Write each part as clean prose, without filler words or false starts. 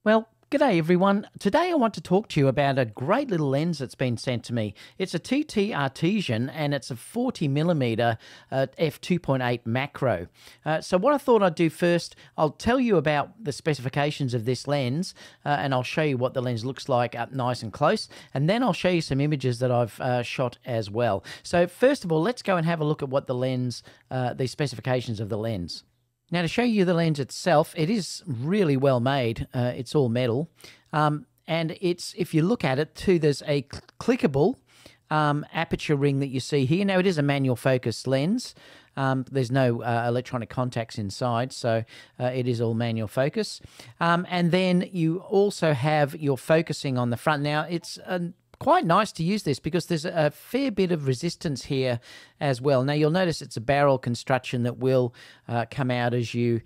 Well, g'day everyone. Today I want to talk to you about a great little lens that's been sent to me. It's a TTArtisan and it's a 40mm f2.8 macro. So what I thought I'd do first, I'll tell you about the specifications of this lens and I'll show you what the lens looks like up nice and close, and then I'll show you some images that I've shot as well. So first of all, let's go and have a look at what the lens, the specifications of the lens. Now, to show you the lens itself, it is really well made. It's all metal. And if you look at it too, there's a clickable aperture ring that you see here. Now, it is a manual focus lens. There's no electronic contacts inside, so it is all manual focus. And then you also have your focusing on the front. Now, it's quite nice to use this because there's a fair bit of resistance here as well. Now, you'll notice it's a barrel construction that will come out as you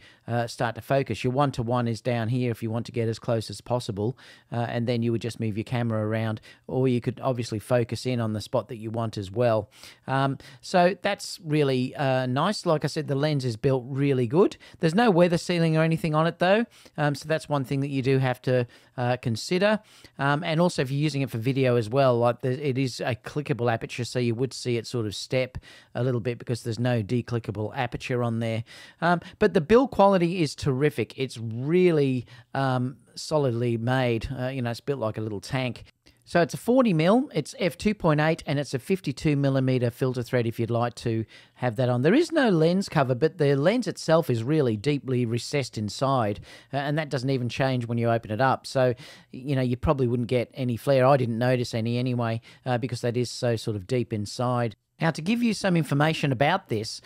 start to focus. Your 1-to-1 is down here if you want to get as close as possible, and then you would just move your camera around, or you could obviously focus in on the spot that you want as well. So that's really nice. Like I said, the lens is built really good. There's no weather sealing or anything on it though, so that's one thing that you do have to consider. And also if you're using it for video as well, like it is a clickable aperture, so you would see it sort of step a little bit because there's no declickable aperture on there. But the build quality is terrific. It's really solidly made. It's built like a little tank. So it's a 40mm, it's f2.8, and it's a 52mm filter thread if you'd like to have that on. There is no lens cover, but the lens itself is really deeply recessed inside, and that doesn't even change when you open it up. So, you probably wouldn't get any flare. I didn't notice any anyway, because that is so sort of deep inside. Now, to give you some information about this,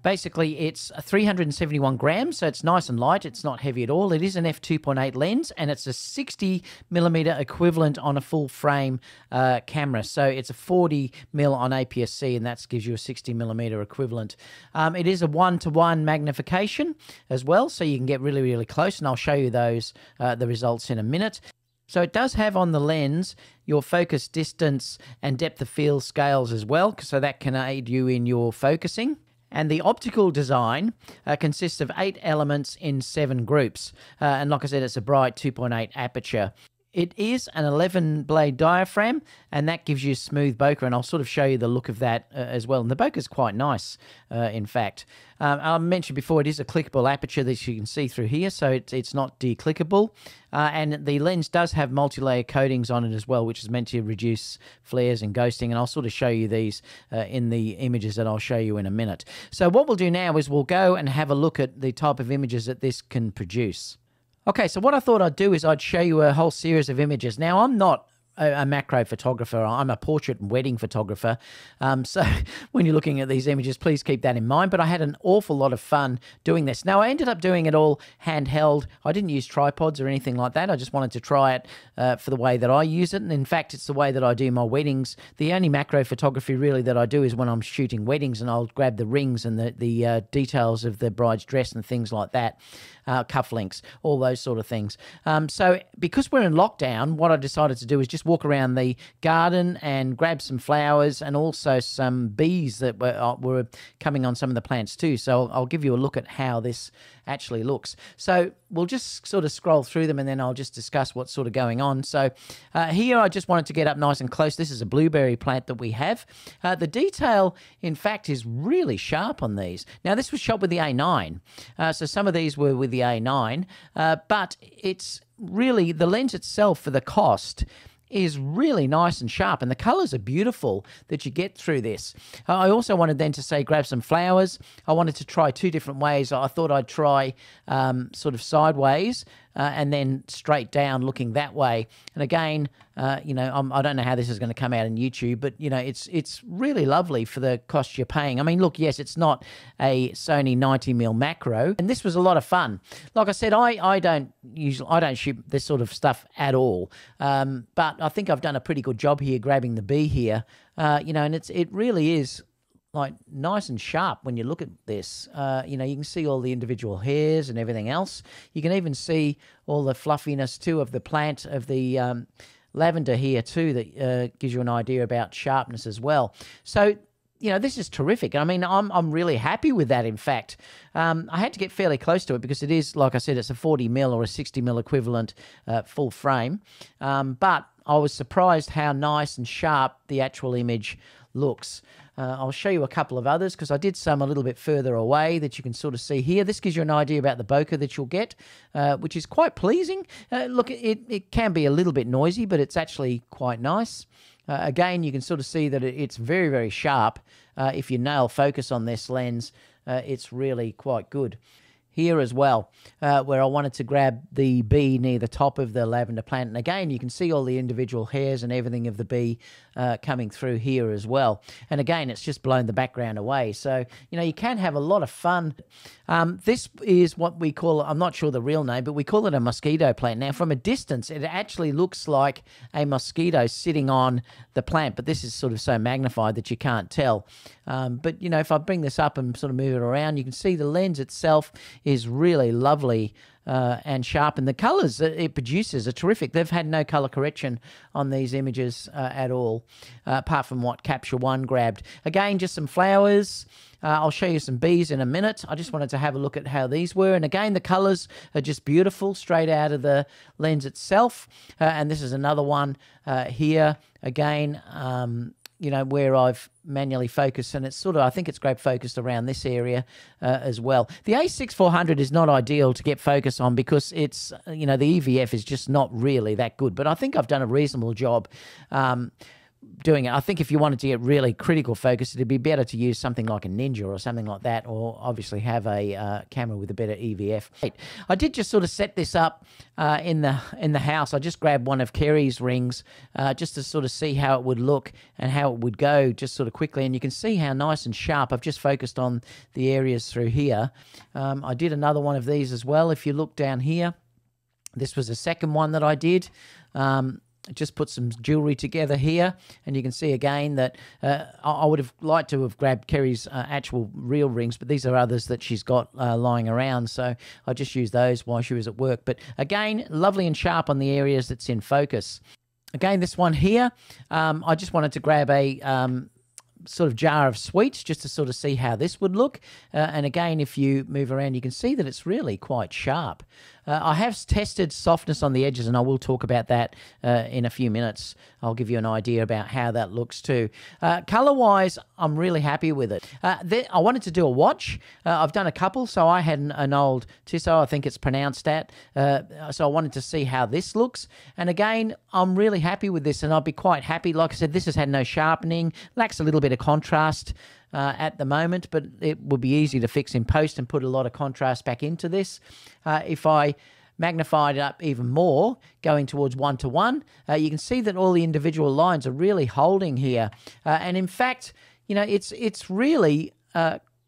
basically it's 371 grams, so it's nice and light. It's not heavy at all. It is an f2.8 lens, and it's a 60mm equivalent on a full frame camera. So it's a 40mm on APS-C, and that gives you a 60mm equivalent. It is a 1-to-1 magnification as well, so you can get really, really close, and I'll show you those the results in a minute. So it does have on the lens your focus distance and depth of field scales as well, so that can aid you in your focusing. And the optical design consists of 8 elements in 7 groups. And like I said, it's a bright 2.8 aperture. It is an 11-blade diaphragm, and that gives you smooth bokeh, and I'll sort of show you the look of that as well. And the bokeh is quite nice, in fact. I mentioned before, it is a clickable aperture that you can see through here, so it's not declickable. And the lens does have multi-layer coatings on it as well, which is meant to reduce flares and ghosting, and I'll sort of show you these in the images that I'll show you in a minute. So what we'll do now is we'll go and have a look at the type of images that this can produce. Okay, so what I thought I'd do is I'd show you a whole series of images. Now, I'm not a macro photographer. I'm a portrait and wedding photographer. So when you're looking at these images, please keep that in mind. But I had an awful lot of fun doing this. Now, I ended up doing it all handheld. I didn't use tripods or anything like that. I just wanted to try it for the way that I use it. And in fact, it's the way that I do my weddings. The only macro photography really that I do is when I'm shooting weddings, and I'll grab the rings and the details of the bride's dress and things like that. Cufflinks, all those sort of things. So because we're in lockdown, what I decided to do is just walk around the garden and grab some flowers and also some bees that were coming on some of the plants too. So I'll give you a look at how this actually looks. So we'll just sort of scroll through them, and then I'll just discuss what's sort of going on. So here I just wanted to get up nice and close. This is a blueberry plant that we have. The detail, in fact, is really sharp on these. Now, this was shot with the A9. So some of these were with the A9, but it's really, the lens itself for the cost is really nice and sharp, and the colors are beautiful that you get through this. I also wanted then to say grab some flowers. I wanted to try 2 different ways. I thought I'd try sort of sideways and then straight down looking that way. And again, I don't know how this is going to come out in YouTube, but it's really lovely for the cost you're paying. I mean, look, yes, it's not a Sony 90mm macro, and this was a lot of fun. Like I said, I don't shoot this sort of stuff at all, but I think I've done a pretty good job here grabbing the bee here, and it really is like nice and sharp when you look at this. You can see all the individual hairs and everything else. You can even see all the fluffiness too of the plant, of the lavender here too, that gives you an idea about sharpness as well. So this is terrific. I mean, I'm really happy with that. In fact, I had to get fairly close to it because it is, like I said, it's a 40mm or a 60mm equivalent full frame. But I was surprised how nice and sharp the actual image looks. I'll show you a couple of others because I did some a little bit further away that you can sort of see here. This gives you an idea about the bokeh that you'll get, which is quite pleasing. Look, it can be a little bit noisy, but it's actually quite nice. Again, you can sort of see that it's very, very sharp. If you nail focus on this lens, it's really quite good. Here as well, where I wanted to grab the bee near the top of the lavender plant. And again, you can see all the individual hairs and everything of the bee coming through here as well. And again, it's just blown the background away. So, you can have a lot of fun. This is what we call, I'm not sure the real name, but we call it a mosquito plant. Now, from a distance, it actually looks like a mosquito sitting on the plant, but this is sort of so magnified that you can't tell. But, if I bring this up and sort of move it around, you can see the lens itself is really lovely and sharp, and the colors it produces are terrific. They've had no color correction on these images at all, apart from what Capture One grabbed. Again, just some flowers. I'll show you some bees in a minute. I just wanted to have a look at how these were. And again, the colors are just beautiful, straight out of the lens itself. And this is another one here. Again, where I've manually focused, and it's sort of, I think it's great focused around this area as well. The A6400 is not ideal to get focus on because it's, the EVF is just not really that good, but I think I've done a reasonable job doing it. I think if you wanted to get really critical focus, it'd be better to use something like a Ninja or something like that, or obviously have a camera with a better EVF. I did just sort of set this up in the house. I just grabbed one of Kerry's rings just to sort of see how it would look and how it would go just sort of quickly. And you can see how nice and sharp. I've just focused on the areas through here. I did another one of these as well. If you look down here, this was the second one that I did. Just put some jewelry together here, and you can see again that I would have liked to have grabbed Kerry's actual real rings, but these are others that she's got lying around, so I just used those while she was at work. But again, lovely and sharp on the areas that's in focus. Again, this one here, I just wanted to grab a sort of jar of sweets just to sort of see how this would look. And again, if you move around, you can see that it's really quite sharp. I have tested softness on the edges, and I will talk about that in a few minutes. I'll give you an idea about how that looks too. Color-wise, I'm really happy with it. I wanted to do a watch. I've done a couple, so I had an old Tissot, I think it's pronounced that. So I wanted to see how this looks. And again, I'm really happy with this, and I'll be quite happy. Like I said, this has had no sharpening, lacks a little bit of contrast at the moment, but it would be easy to fix in post and put a lot of contrast back into this. If I magnified it up even more, going towards 1:1, you can see that all the individual lines are really holding here. And in fact, it's really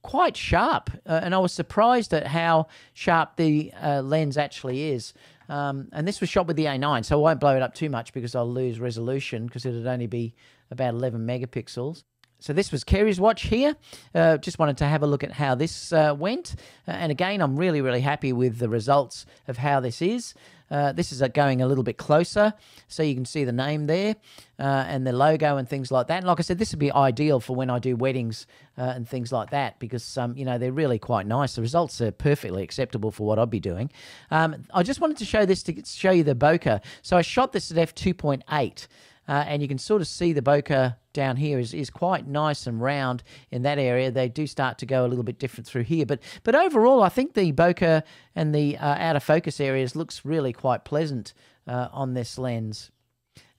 quite sharp. And I was surprised at how sharp the lens actually is. And this was shot with the A9, so I won't blow it up too much because I'll lose resolution because it'd only be about 11 megapixels. So this was Kerry's watch here. Just wanted to have a look at how this went. And again, I'm really, really happy with the results of how this is. This is going a little bit closer, so you can see the name there and the logo and things like that. And like I said, this would be ideal for when I do weddings and things like that because, they're really quite nice. The results are perfectly acceptable for what I'd be doing. I just wanted to show this to show you the bokeh. So I shot this at f2.8. And you can sort of see the bokeh down here is quite nice and round in that area. They do start to go a little bit different through here. But overall, I think the bokeh and the out of focus areas looks really quite pleasant on this lens.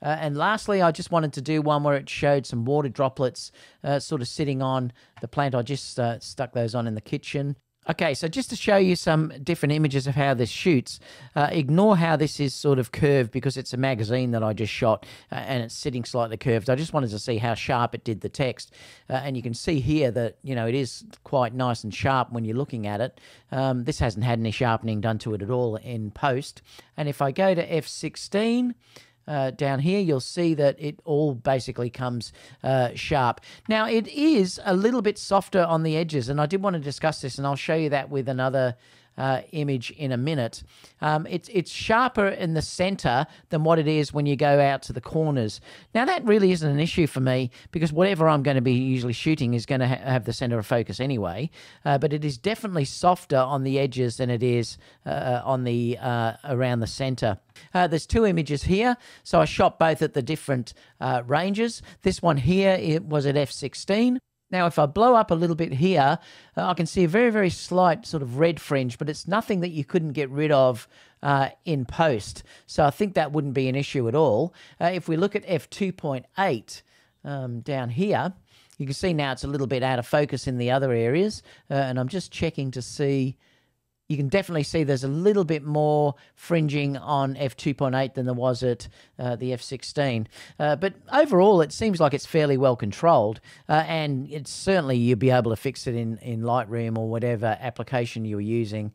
And lastly, I just wanted to do one where it showed some water droplets sort of sitting on the plant. I just stuck those on in the kitchen. Okay, so just to show you some different images of how this shoots, ignore how this is sort of curved because it's a magazine that I just shot and it's sitting slightly curved. I just wanted to see how sharp it did the text. And you can see here that, it is quite nice and sharp when you're looking at it. This hasn't had any sharpening done to it at all in post. And if I go to f16, down here, you'll see that it all basically comes sharp. Now, it is a little bit softer on the edges, and I did want to discuss this, and I'll show you that with another image in a minute. It's sharper in the center than what it is when you go out to the corners. Now, that really isn't an issue for me because whatever I'm going to be usually shooting is going to have the center of focus anyway, but it is definitely softer on the edges than it is on the around the center. There's two images here, so I shot both at the different ranges. This one here, it was at f/16. Now, if I blow up a little bit here, I can see a very, very slight sort of red fringe, but it's nothing that you couldn't get rid of in post. So I think that wouldn't be an issue at all. If we look at f2.8 down here, you can see now it's a little bit out of focus in the other areas. And I'm just checking to see. You can definitely see there's a little bit more fringing on f2.8 than there was at the f/16. But overall, it seems like it's fairly well controlled. And it's certainly you'll be able to fix it in Lightroom or whatever application you're using.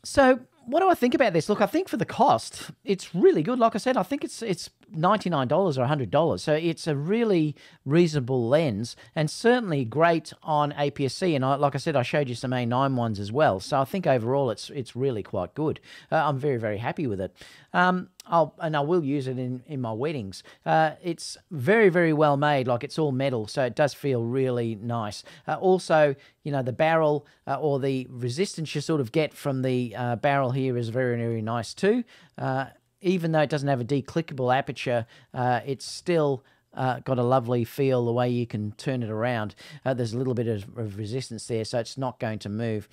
So what do I think about this? Look, I think for the cost, it's really good. Like I said, I think it's $99 or $100. So it's a really reasonable lens and certainly great on APS-C. And like I said, I showed you some A9 ones as well. So I think overall it's really quite good. I'm very, very happy with it. I will use it in my weddings. It's very, very well made. Like it's all metal, so it does feel really nice. Also, you know, the barrel or the resistance you sort of get from the barrel here is very, very nice too. Even though it doesn't have a declickable aperture, it's still got a lovely feel the way you can turn it around. There's a little bit of resistance there, so it's not going to move.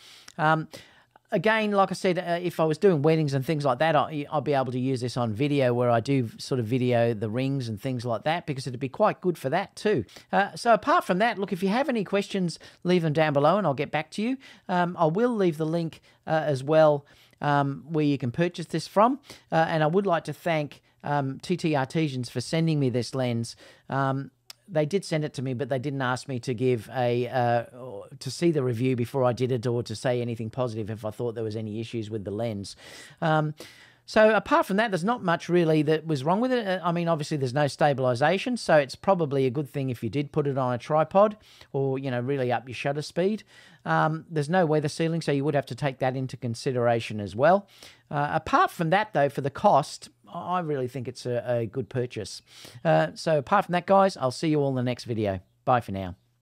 Again, like I said, if I was doing weddings and things like that, I'll be able to use this on video where I do sort of video the rings and things like that because it'd be quite good for that too. So apart from that, look, if you have any questions, leave them down below and I'll get back to you. I will leave the link as well where you can purchase this from. And I would like to thank TTArtisans for sending me this lens. They did send it to me, but they didn't ask me to give to see the review before I did it or to say anything positive if I thought there was any issues with the lens. So apart from that, there's not much really that was wrong with it. I mean, obviously there's no stabilization, so it's probably a good thing if you did put it on a tripod or, you know, really up your shutter speed. There's no weather sealing, so you would have to take that into consideration as well. Apart from that, though, for the cost, I really think it's a good purchase. So apart from that, guys, I'll see you all in the next video. Bye for now.